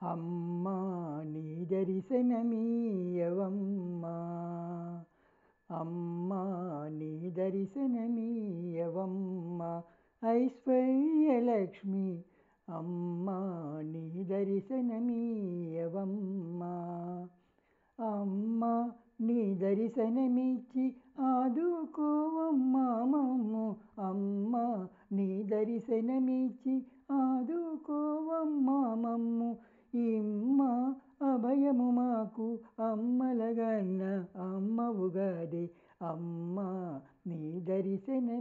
అమ్మా నీ దర్శనమీయవమ్మా, అమ్మా నీ దర్శనమీయవమ్మా, ఐశ్వర్యలక్ష్మి అమ్మా నీ దర్శనమీయవమ్మా. అమ్మా నీ దర్శనమిచ్చి ఆదుకోవమ్మా మమ్ము, అమ్మా నీ దర్శనమిచ్చి ఆదుకోవమ్మా మమ్ము. ఇమ్మా అభయము మాకు అమ్మలగన్న అమ్మవుగాదే, అమ్మా నీ దర్శనమీయవమ్మా,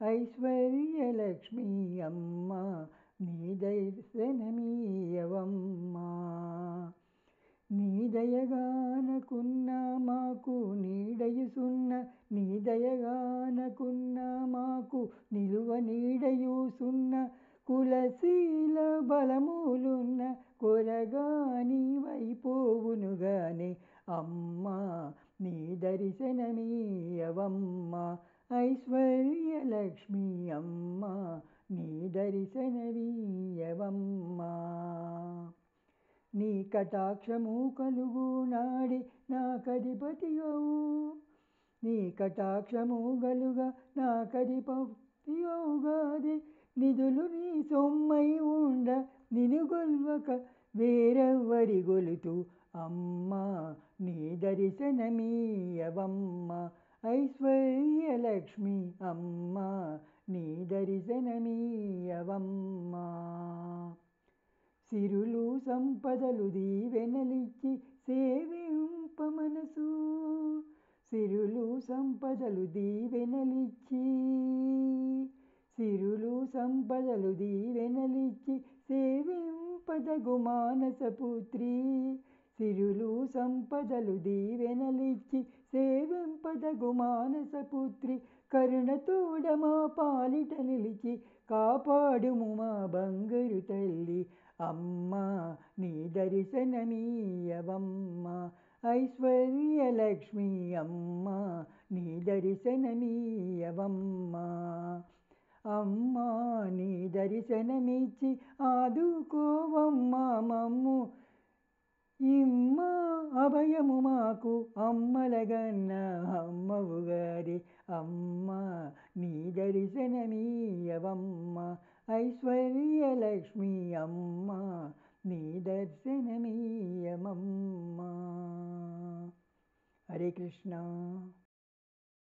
ఐశ్వర్యలక్ష్మి అమ్మా నీ దర్శనమీయవమ్మా. నీ దయగానకున్న మాకు నీడయుసున్న, నీ దయగానకున్న మాకు నిలువ నీడయుసున్న, కులశీల బలములున్న కొరగాని వైపోవునుగానే, అమ్మా నీ దర్శనమీయవమ్మా, ఐశ్వర్యలక్ష్మి అమ్మా నీ దర్శనమీయవమ్మా. నీ కటాక్షము కలుగు నాడి నాకధిపతియవు, నీ కటాక్షము గలుగ నాకధిపతియవుగాది, నిధులు నీ సొమ్మై ఉండ నిను గొల్వక వేరెవ్వరి గొలుతు, అమ్మా నీ దర్శనమీయవమ్మా, ఐశ్వర్యలక్ష్మి అమ్మా నీ దర్శనమీయవమ్మా. సిరులు సంపదలు దీవెనలిచ్చి సేవింప మనసు, సిరులు సంపదలు దీవెనలిచ్చి, సిరులు సంపదలు దీవెనలిచ్చి సేవింపదగు మానసపుత్రి, సిరులు సంపదలు దీవెనలిచ్చి సేవింపదగు మానసపుత్రి, కరుణతోడ మా పాలిట నిలిచి కాపాడుము మా బంగారు తల్లి, అమ్మా నీ దర్శనమీయవమ్మా, ఐశ్వర్యలక్ష్మి అమ్మా నీ దర్శనమీయవమ్మా. అమ్మా నీ దర్శనమిచ్చి ఆదుకోవమ్మా మమ్ము, ఇమ్మా అభయము మాకు అమ్మలగన్న అమ్మవుగాదే, అమ్మా నీ దర్శనమీయవమ్మా, ఐశ్వర్యలక్ష్మి అమ్మా నీ దర్శనమీయవమ్మా. హరే కృష్ణ.